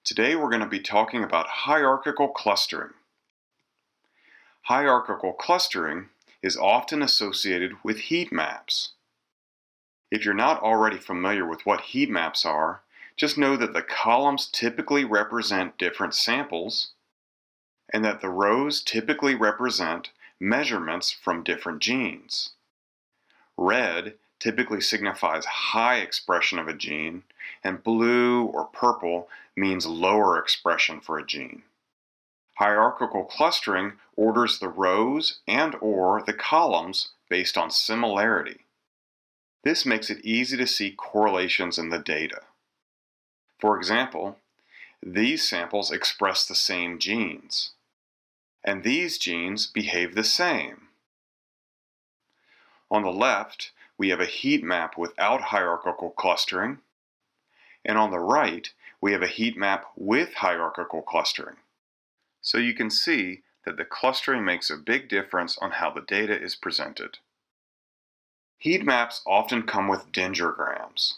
Today we're going to be talking about hierarchical clustering. Hierarchical clustering is often associated with heat maps. If you're not already familiar with what heat maps are, just know that the columns typically represent different samples and that the rows typically represent measurements from different genes. Red typically signifies high expression of a gene, and blue or purple means lower expression for a gene. Hierarchical clustering orders the rows and/or the columns based on similarity. This makes it easy to see correlations in the data. For example, these samples express the same genes, and these genes behave the same. On the left, we have a heat map without hierarchical clustering, and on the right, we have a heat map with hierarchical clustering. So you can see that the clustering makes a big difference on how the data is presented. Heat maps often come with dendrograms,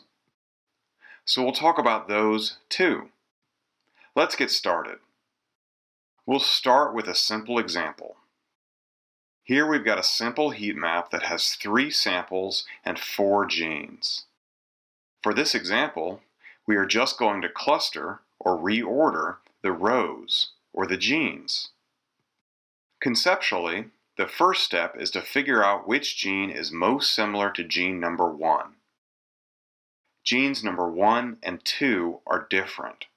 so we'll talk about those too. Let's get started. We'll start with a simple example. Here we've got a simple heat map that has 3 samples and 4 genes. For this example, we are just going to cluster or reorder the rows or the genes. Conceptually, the first step is to figure out which gene is most similar to gene number 1. Genes number 1 and 2 are different.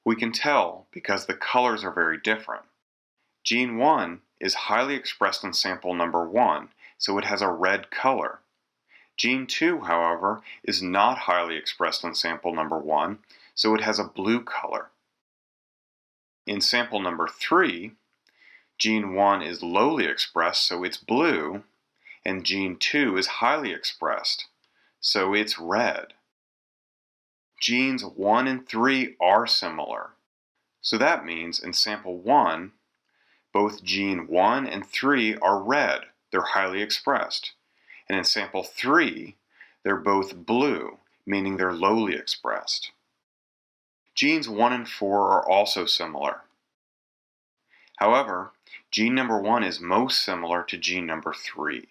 We can tell because the colors are very different. Gene 1 is highly expressed in sample number 1, so it has a red color. Gene 2, however, is not highly expressed in sample number 1, so it has a blue color. In sample number 3, gene 1 is lowly expressed, so it's blue, and gene 2 is highly expressed, so it's red. Genes 1 and 3 are similar, so that means in sample 1, both gene 1 and 3 are red, they're highly expressed. And in sample 3, they're both blue, meaning they're lowly expressed. Genes 1 and 4 are also similar. However, gene number 1 is most similar to gene number 3.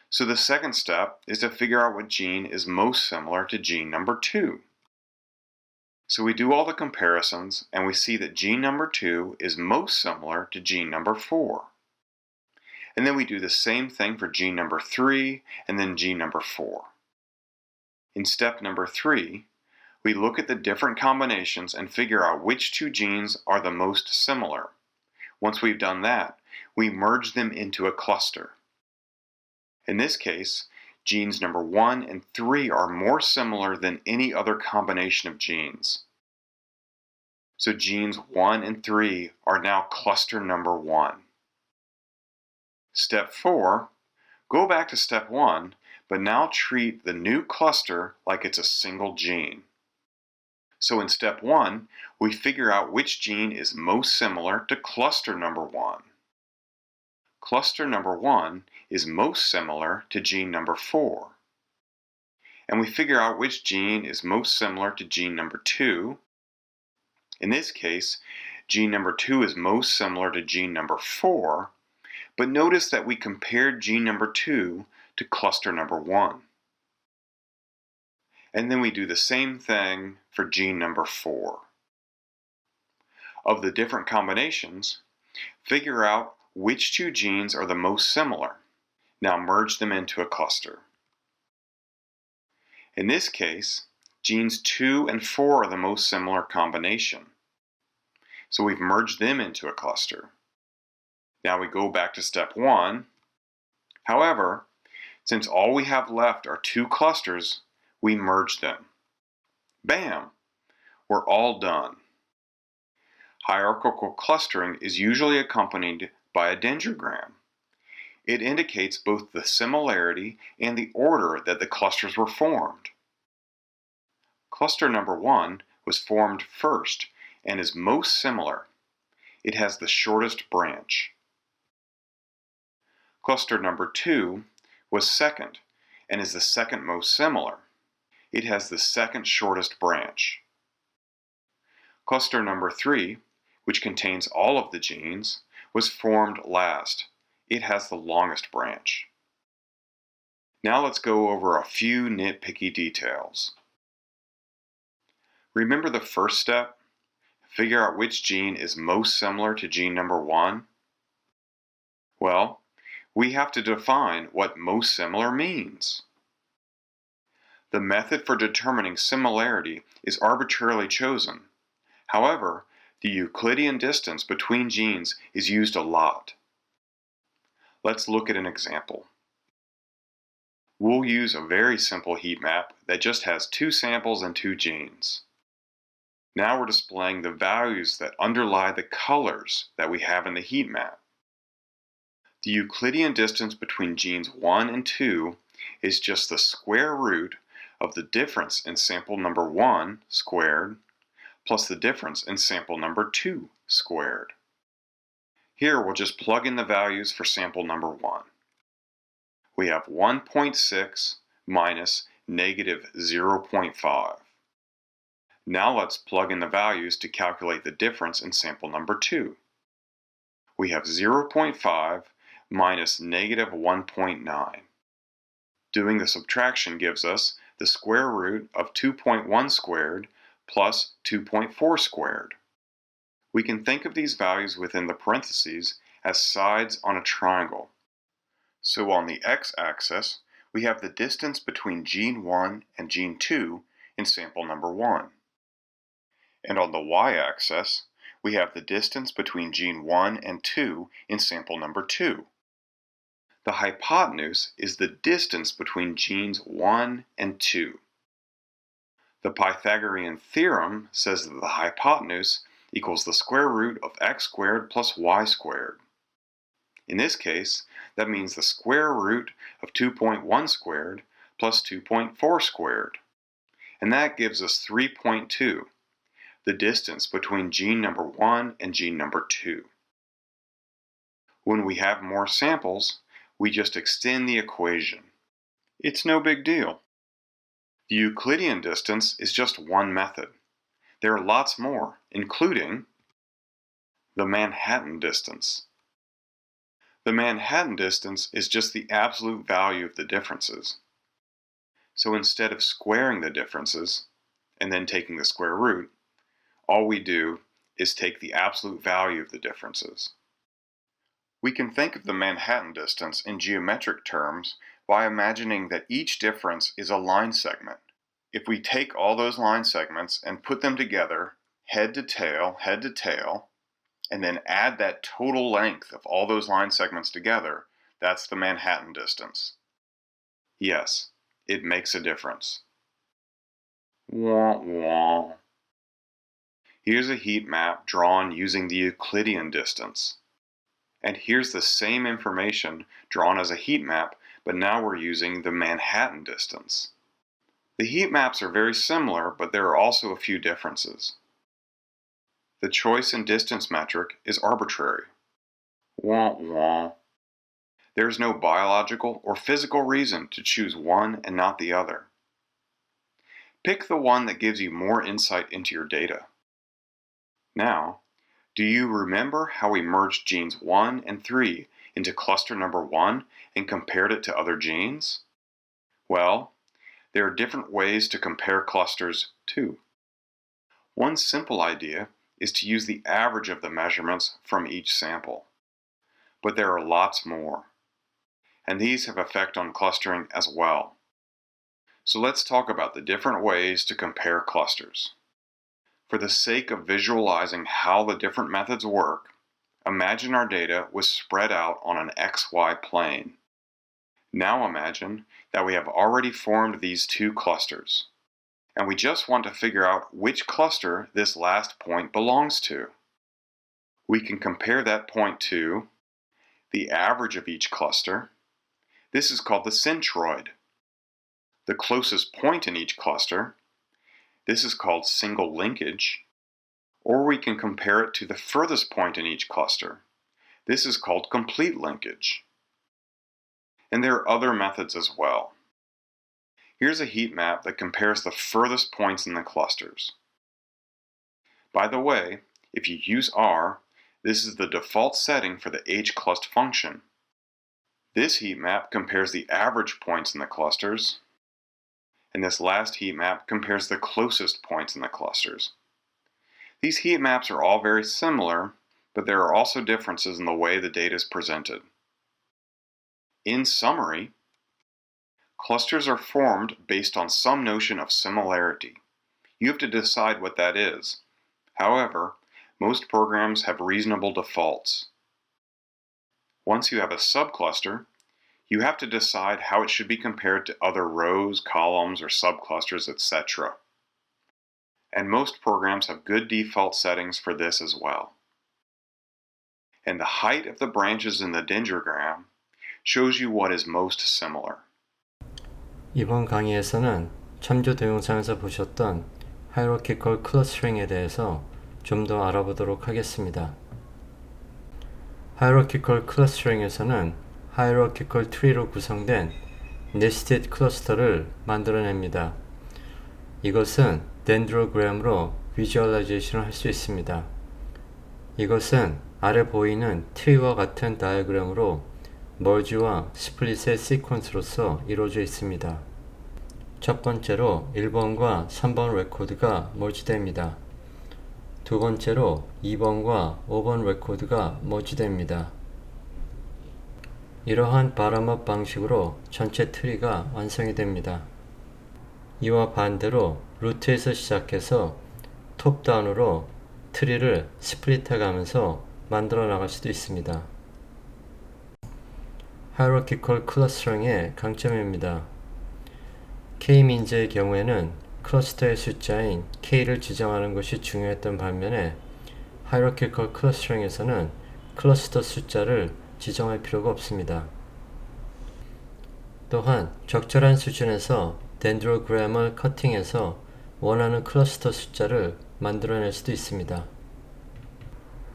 So the second step is to figure out what gene is most similar to gene number 2. So we do all the comparisons, and we see that gene number 2 is most similar to gene number 4. And then we do the same thing for gene number 3 and then gene number 4. In step number 3, we look at the different combinations and figure out which 2 genes are the most similar. Once we've done that, we merge them into a cluster. In this case, genes number 1 and 3 are more similar than any other combination of genes. So genes 1 and 3 are now cluster number 1. Step 4, go back to step 1, but now treat the new cluster like it's a single gene. So in step 1, we figure out which gene is most similar to cluster number 1. Cluster number 1 is most similar to gene number 4. And we figure out which gene is most similar to gene number 2. In this case, gene number 2 is most similar to gene number 4, but notice that we compared gene number 2 to cluster number 1. And then we do the same thing for gene number 4. Of the different combinations, figure out which 2 genes are the most similar. Now merge them into a cluster. In this case, genes 2 and 4 are the most similar combination. So we've merged them into a cluster. Now we go back to step 1. However, since all we have left are 2 clusters, we merge them. Bam! We're all done. Hierarchical clustering is usually accompanied by a dendrogram. It indicates both the similarity and the order that the clusters were formed. Cluster number 1 was formed first and is most similar. It has the shortest branch. Cluster number 2 was second and is the second most similar. It has the second shortest branch. Cluster number 3, which contains all of the genes, was formed last. It has the longest branch. Now let's go over a few nitpicky details. Remember the first step? Figure out which gene is most similar to gene number 1? Well, we have to define what most similar means. The method for determining similarity is arbitrarily chosen. However, the Euclidean distance between genes is used a lot. Let's look at an example. We'll use a very simple heat map that just has 2 samples and 2 genes. Now we're displaying the values that underlie the colors that we have in the heat map. The Euclidean distance between genes 1 and 2 is just the square root of the difference in sample number 1 squared plus the difference in sample number 2 squared. Here we'll just plug in the values for sample number 1. We have 1.6 minus negative 0.5. Now let's plug in the values to calculate the difference in sample number 2. We have 0.5 minus negative 1.9. Doing the subtraction gives us the square root of 2.1 squared plus 2.4 squared. We can think of these values within the parentheses as sides on a triangle. So on the x-axis, we have the distance between gene 1 and gene 2 in sample number 1. And on the y-axis, we have the distance between gene 1 and 2 in sample number 2. The hypotenuse is the distance between genes 1 and 2. The Pythagorean theorem says that the hypotenuse equals the square root of x squared plus y squared. In this case, that means the square root of 2.1 squared plus 2.4 squared. And that gives us 3.2, the distance between gene number 1 and gene number 2. When we have more samples, we just extend the equation. It's no big deal. The Euclidean distance is just one method. There are lots more, including the Manhattan distance. The Manhattan distance is just the absolute value of the differences. So instead of squaring the differences and then taking the square root, all we do is take the absolute value of the differences. We can think of the Manhattan distance in geometric terms by imagining that each difference is a line segment. If we take all those line segments and put them together, head to tail, and then add that total length of all those line segments together, that's the Manhattan distance. Yes, it makes a difference. Wah, wah. Here's a heat map drawn using the Euclidean distance. And here's the same information drawn as a heat map, but now we're using the Manhattan distance. The heat maps are very similar, but there are also a few differences. The choice in distance metric is arbitrary. Wah, wah. There is no biological or physical reason to choose one and not the other. Pick the one that gives you more insight into your data. Now, do you remember how we merged genes 1 and 3 into cluster number 1 and compared it to other genes? Well, there are different ways to compare clusters too. One simple idea is to use the average of the measurements from each sample. But there are lots more, and these have effect on clustering as well. So let's talk about the different ways to compare clusters. For the sake of visualizing how the different methods work, imagine our data was spread out on an XY plane. Now imagine that we have already formed these 2 clusters, and we just want to figure out which cluster this last point belongs to. We can compare that point to the average of each cluster. This is called the centroid. The closest point in each cluster. This is called single linkage. Or we can compare it to the furthest point in each cluster. This is called complete linkage. And there are other methods as well. Here's a heat map that compares the furthest points in the clusters. By the way, if you use R, this is the default setting for the hclust function. This heat map compares the average points in the clusters, and this last heat map compares the closest points in the clusters. These heat maps are all very similar, but there are also differences in the way the data is presented. In summary, clusters are formed based on some notion of similarity. You have to decide what that is. However, most programs have reasonable defaults. Once you have a subcluster, you have to decide how it should be compared to other rows, columns, or subclusters, etc. And most programs have good default settings for this as well. And the height of the branches in the dendrogram shows you what is most similar. 이번 강의에서는 참조 동영상에서 보셨던 Hierarchical Clustering에 대해서 좀 더 알아보도록 하겠습니다. Hierarchical Clustering에서는 Hierarchical Tree로 구성된 Nested Cluster를 만들어냅니다. 이것은 Dendrogram으로 비주얼라이제이션을 할 수 있습니다. 이것은 아래 보이는 트리와 같은 다이어그램으로 머지와 스플릿의 시퀀스로서 이루어져 있습니다. 첫 번째로 1번과 3번 레코드가 머지됩니다. 두 번째로 2번과 5번 레코드가 머지됩니다. 이러한 바람업 방식으로 전체 트리가 완성이 됩니다. 이와 반대로 루트에서 시작해서 톱다운으로 트리를 스플릿해 가면서 만들어 나갈 수도 있습니다. Hierarchical Clustering의 강점입니다. K-민즈의 경우에는 클러스터의 숫자인 K를 지정하는 것이 중요했던 반면에 Hierarchical Clustering에서는 클러스터 숫자를 지정할 필요가 없습니다. 또한 적절한 수준에서 덴드로그램을 커팅해서 원하는 클러스터 숫자를 만들어낼 수도 있습니다.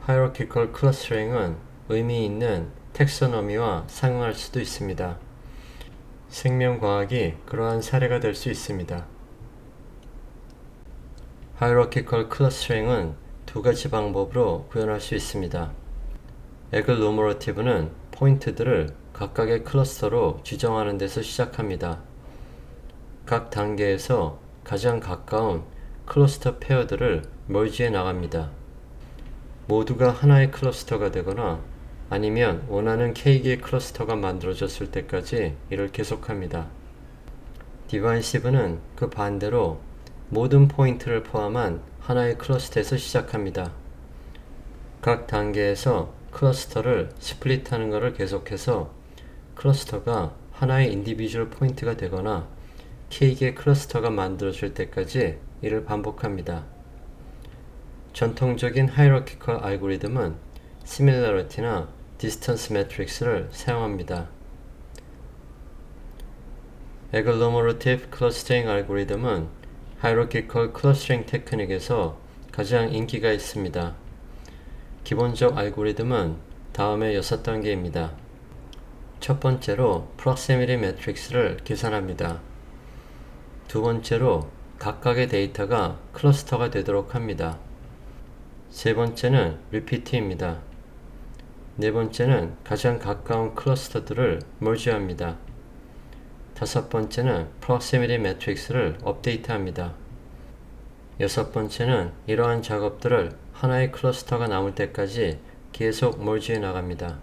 Hierarchical Clustering은 의미 있는 텍소노미와 상응할 수도 있습니다. 생명과학이 그러한 사례가 될 수 있습니다. Hierarchical Clustering은 두 가지 방법으로 구현할 수 있습니다. 애글로머러티브는 포인트들을 각각의 클러스터로 지정하는 데서 시작합니다. 각 단계에서 가장 가까운 클러스터 페어들을 멀지해 나갑니다. 모두가 하나의 클러스터가 되거나 아니면 원하는 K개의 클러스터가 만들어졌을 때까지 이를 계속합니다. 디바이시브는 그 반대로 모든 포인트를 포함한 하나의 클러스터에서 시작합니다. 각 단계에서 클러스터를 스플릿하는 것을 계속해서 클러스터가 하나의 인디비주얼 포인트가 되거나 K개의 클러스터가 만들어질 때까지 이를 반복합니다. 전통적인 하이라키컬 알고리즘은 시밀러리티나 디스턴스 매트릭스를 사용합니다. 애글로머러티브 클러스터링 알고리즘은 하이라키컬 클러스터링 테크닉에서 가장 인기가 있습니다. 기본적 알고리즘은 다음의 6단계입니다. 첫 번째로 프록시미티 매트릭스를 계산합니다. 두 번째로 각각의 데이터가 클러스터가 되도록 합니다. 세 번째는 리피트입니다. 네 번째는 가장 가까운 클러스터들을 머지합니다. 다섯 번째는 프록시미티 매트릭스를 업데이트합니다. 여섯 번째는 이러한 작업들을 하나의 클러스터가 남을 때까지 계속 머지해 나갑니다.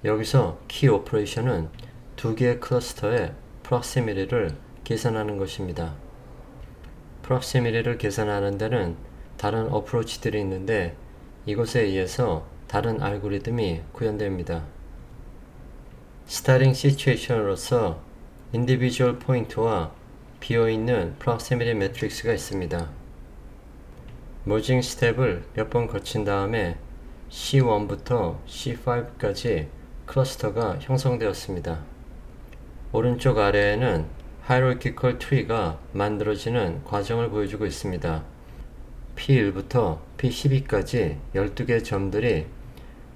여기서 키 오퍼레이션은 두 개의 클러스터의 프록시미티를 계산하는 것입니다. 프록시미티를 계산하는 데는 다른 어프로치들이 있는데 이것에 의해서 다른 알고리즘이 구현됩니다. 스타팅 시츄에이션으로서 인디비주얼 포인트와 비어있는 프록시미티 매트릭스가 있습니다. 머징 스텝을 몇 번 거친 다음에 C1부터 C5까지 클러스터가 형성되었습니다. 오른쪽 아래에는 하이라키컬 트리가 만들어지는 과정을 보여주고 있습니다. P1부터 P12까지 12개의 점들이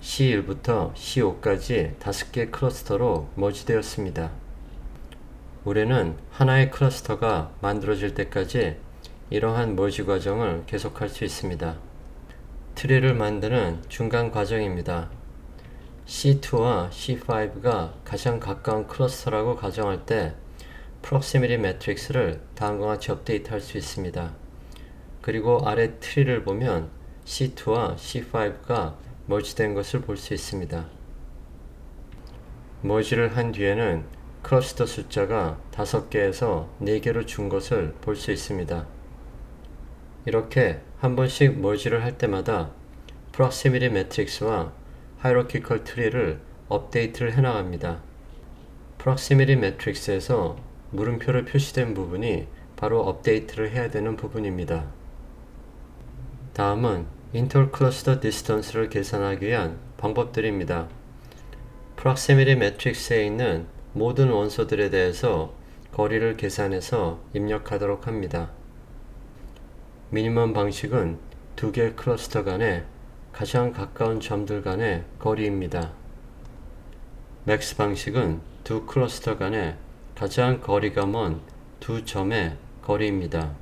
C1부터 C5까지 5개의 클러스터로 머지되었습니다. 우리는 하나의 클러스터가 만들어질 때까지 이러한 머지 과정을 계속할 수 있습니다. 트리를 만드는 중간 과정입니다. C2와 C5가 가장 가까운 클러스터라고 가정할 때 프록시미티 매트릭스를 다음과 같이 업데이트할 수 있습니다. 그리고 아래 트리를 보면 C2와 C5가 머지된 것을 볼 수 있습니다. 머지를 한 뒤에는 클러스터 숫자가 5개에서 4개로 준 것을 볼 수 있습니다. 이렇게 한 번씩 머지를 할 때마다 프록시미티 매트릭스와 하이라키컬 트리를 업데이트를 해나갑니다. 프록시미티 매트릭스에서 물음표로 표시된 부분이 바로 업데이트를 해야 되는 부분입니다. 다음은 인터클러스터 디스턴스를 계산하기 위한 방법들입니다. 프록시미티 매트릭스에 있는 모든 원소들에 대해서 거리를 계산해서 입력하도록 합니다. 미니멈 방식은 두 개의 클러스터 간의 가장 가까운 점들 간의 거리입니다. 맥스 방식은 두 클러스터 간의 가장 거리가 먼 두 점의 거리입니다.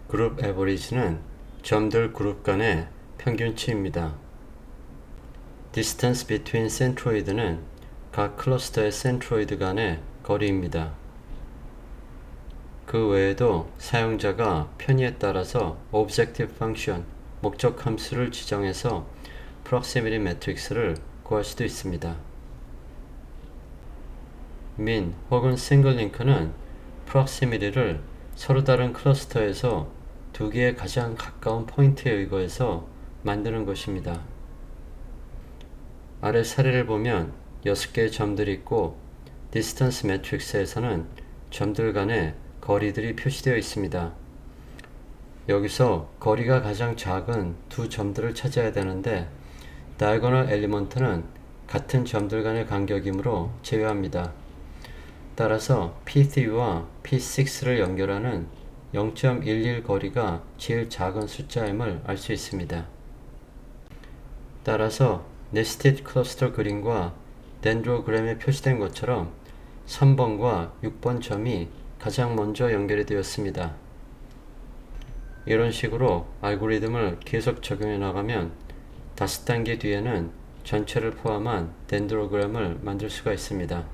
그룹 에버리지는 점들 그룹 간의 평균치입니다. Distance between centroid는 각 클러스터의 센트로이드 간의 거리입니다. 그 외에도 사용자가 편의에 따라서 Objective Function, 목적 함수를 지정해서 Proximity 매트릭스를 구할 수도 있습니다. min 혹은 single link는 Proximity를 서로 다른 클러스터에서 두 개의 가장 가까운 포인트에 의거해서 만드는 것입니다. 아래 사례를 보면 6개의 점들이 있고 디스턴스 매트릭스에서는 점들 간의 거리들이 표시되어 있습니다. 여기서 거리가 가장 작은 두 점들을 찾아야 되는데 다이고널 엘리먼트는 같은 점들 간의 간격이므로 제외합니다. 따라서 P3와 P6를 연결하는 0.11 거리가 제일 작은 숫자임을 알 수 있습니다. 따라서 네스티드 클러스터 그림과 덴드로그램에 표시된 것처럼 3번과 6번 점이 가장 먼저 연결이 되었습니다. 이런 식으로 알고리즘을 계속 적용해 나가면 5단계 뒤에는 전체를 포함한 덴드로그램을 만들 수가 있습니다.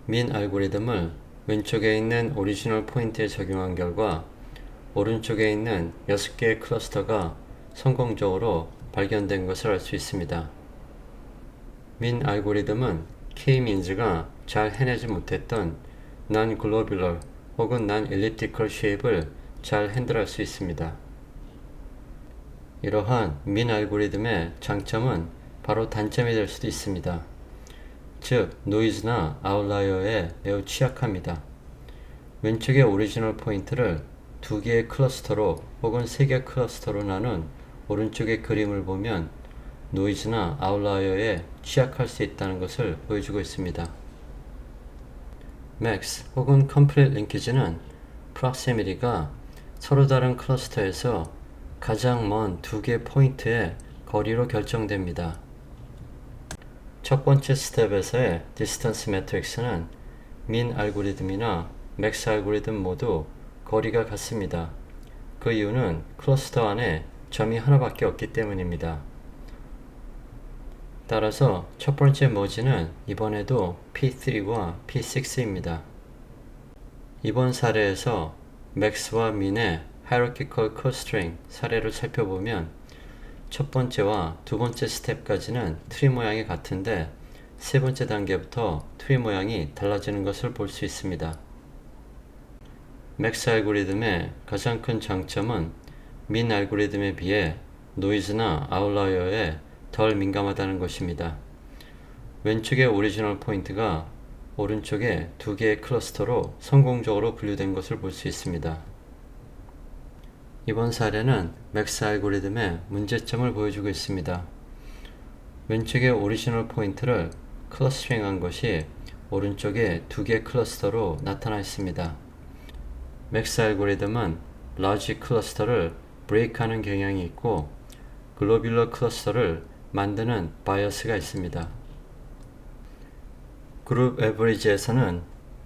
min 알고리즘을 왼쪽에 있는 오리지널 포인트에 적용한 결과 오른쪽에 있는 6개의 클러스터가 성공적으로 발견된 것을 알 수 있습니다. min 알고리즘은 k-means가 잘 해내지 못했던 non-globular 혹은 non-elliptical shape을 잘 핸들할 수 있습니다. 이러한 min 알고리즘의 장점은 바로 단점이 될 수도 있습니다. 즉, 노이즈나 아웃라이어에 매우 취약합니다. 왼쪽의 오리지널 포인트를 2개의 클러스터로 혹은 3개의 클러스터로 나눈 오른쪽의 그림을 보면 노이즈나 아웃라이어에 취약할 수 있다는 것을 보여주고 있습니다. 맥스 혹은 컴플릿 링키지는 프록시미티가 서로 다른 클러스터에서 가장 먼 2개의 포인트의 거리로 결정됩니다. 첫 번째 스텝에서의 디스턴스 매트릭스는 min 알고리즘이나 맥스 알고리즘 모두 거리가 같습니다. 그 이유는 클러스터 안에 점이 하나밖에 없기 때문입니다. 따라서 첫 번째 머지는 이번에도 P3와 P6입니다. 이번 사례에서 맥스와 min의 hierarchical clustering 사례를 살펴보면 첫 번째와 두 번째 스텝까지는 트리 모양이 같은데 세 번째 단계부터 트리 모양이 달라지는 것을 볼 수 있습니다. 맥스 알고리즘의 가장 큰 장점은 min 알고리즘에 비해 노이즈나 아웃라이어에 덜 민감하다는 것입니다. 왼쪽의 오리지널 포인트가 오른쪽에 2개의 클러스터로 성공적으로 분류된 것을 볼 수 있습니다. 이번 사례는 맥스 알고리즘의 문제점을 보여주고 있습니다. 왼쪽의 오리지널 포인트를 클러스터링한 것이 오른쪽에 2개의 클러스터로 나타나 있습니다. 맥스 알고리즘은 라지 클러스터를 브레이크하는 경향이 있고 글로뷸러 클러스터를 만드는 바이어스가 있습니다. 그룹 에버리지에서는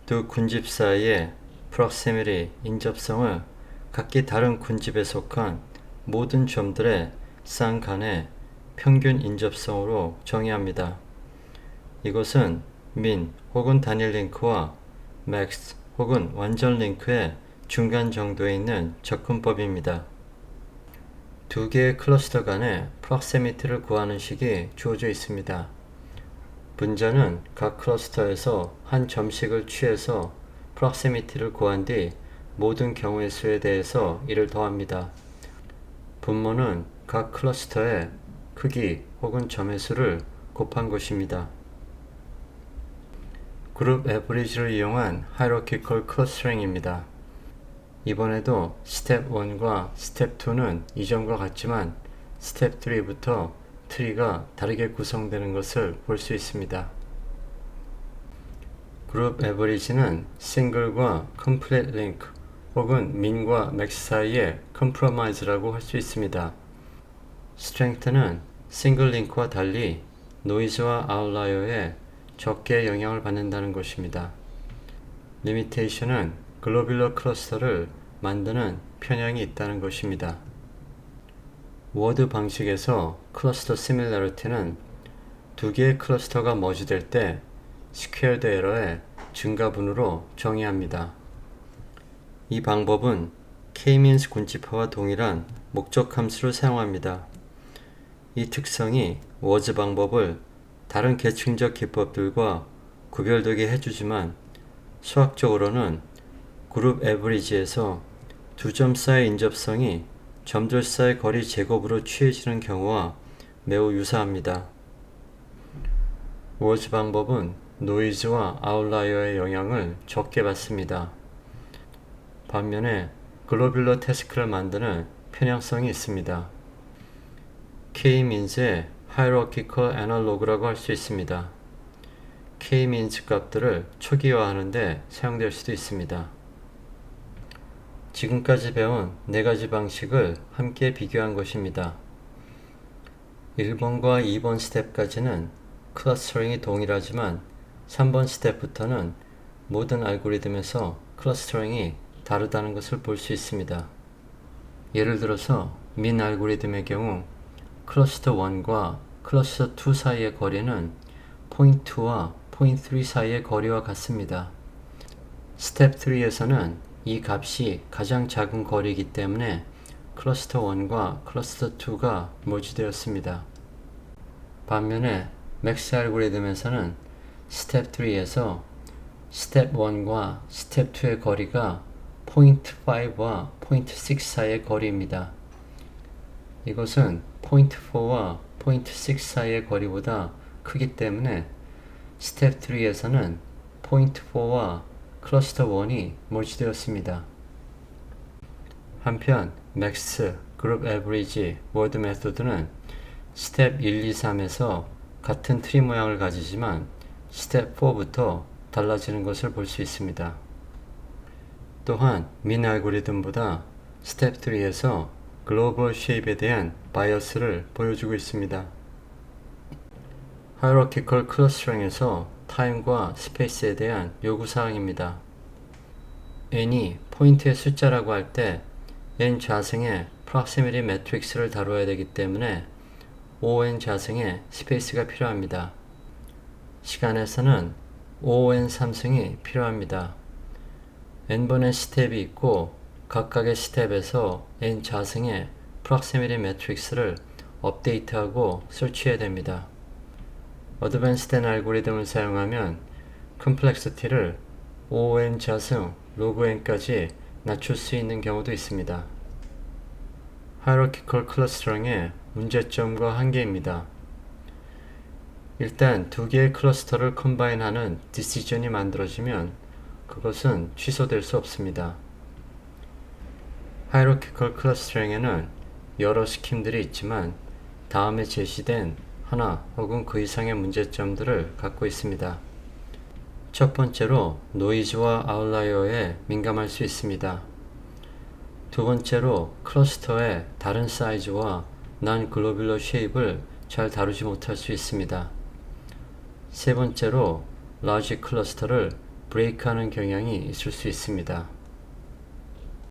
두 군집 사이의 proximity, 인접성을 각기 다른 군집에 속한 모든 점들의 쌍 간의 평균 인접성으로 정의합니다. 이것은 min 혹은 단일 링크와 max 혹은 완전 링크의 중간 정도에 있는 접근법입니다. 두 개의 클러스터 간의 proximity를 구하는 식이 주어져 있습니다. 문자는 각 클러스터에서 한 점씩을 취해서 proximity를 구한 뒤 모든 경우의 수에 대해서 이를 더합니다. 분모는 각 클러스터의 크기 혹은 점의 수를 곱한 것입니다. 그룹 에버리지를 이용한 hierarchical clustering입니다. 이번에도 스텝 1과 스텝 2는 이전과 같지만 스텝 3부터 트리가 다르게 구성되는 것을 볼 수 있습니다. 그룹 에버리지는 싱글과 컴플릿 링크 혹은 min과 max 사이의 compromise라고 할 수 있습니다. 스트렝스는 싱글 링크와 달리 노이즈와 아웃라이어에 적게 영향을 받는다는 것입니다. 리미테이션은 글로뷸러 클러스터를 만드는 편향이 있다는 것입니다. 워드 방식에서 클러스터 시밀러리티는 두 개의 클러스터가 머지될 때 스퀘어드 에러의 증가분으로 정의합니다. 이 방법은 K-means 군집화와 동일한 목적 함수를 사용합니다. 이 특성이 워즈 방법을 다른 계층적 기법들과 구별되게 해주지만 수학적으로는 그룹 에버리지에서 두 점 사이의 인접성이 점들 사이의 거리 제곱으로 취해지는 경우와 매우 유사합니다. 워즈 방법은 노이즈와 아웃라이어의 영향을 적게 받습니다. 반면에 글로뷸러 태스크를 만드는 편향성이 있습니다. K-means의 hierarchical analog라고 할 수 있습니다. K-means 값들을 초기화하는 데 사용될 수도 있습니다. 지금까지 배운 네 가지 방식을 함께 비교한 것입니다. 1번과 2번 스텝까지는 클러스터링이 동일하지만 3번 스텝부터는 모든 알고리즘에서 클러스터링이 다르다는 것을 볼 수 있습니다. 예를 들어서 min 알고리즘의 경우 클러스터 1과 클러스터 2 사이의 거리는 포인트 2와 포인트 3 사이의 거리와 같습니다. 스텝 3에서는 이 값이 가장 작은 거리이기 때문에 클러스터 1과 클러스터 2가 머지되었습니다. 반면에 맥스 알고리즘에서는 스텝 3에서 스텝 1과 스텝 2의 거리가 포인트 5와 포인트 6 사이의 거리입니다. 이것은 포인트 4와 포인트 6 사이의 거리보다 크기 때문에 스텝 3에서는 포인트 4와 클러스터 1이 머지되었습니다. 한편 맥스, 그룹 에버리지, 워드 메소드는 스텝 1, 2, 3에서 같은 트리 모양을 가지지만 스텝 4부터 달라지는 것을 볼 수 있습니다. 또한 min 알고리즘보다 스텝 3에서 글로벌 쉐입에 대한 바이어스를 보여주고 있습니다. hierarchical clustering에서 타임과 스페이스에 대한 요구사항입니다. n이 포인트의 숫자라고 할 때 n 자승의 proximity matrix를 다루어야 되기 때문에 on 자승의 스페이스가 필요합니다. 시간에서는 on 3승이 필요합니다. n번의 스텝이 있고 각각의 스텝에서 n 자승의 proximity matrix를 업데이트하고 설치해야 됩니다. 어드밴스된 알고리즘을 사용하면 컴플렉시티를 on 자승 log n까지 낮출 수 있는 경우도 있습니다. hierarchical clustering의 문제점과 한계입니다. 일단 두 개의 클러스터를 컴바인하는 디시전이 만들어지면 그것은 취소될 수 없습니다. hierarchical clustering에는 여러 스킴들이 있지만 다음에 제시된 하나 혹은 그 이상의 문제점들을 갖고 있습니다. 첫 번째로 노이즈와 아웃라이어에 민감할 수 있습니다. 두 번째로 클러스터의 다른 사이즈와 non-globular shape을 잘 다루지 못할 수 있습니다. 세 번째로 large 클러스터를 브레이크하는 경향이 있을 수 있습니다.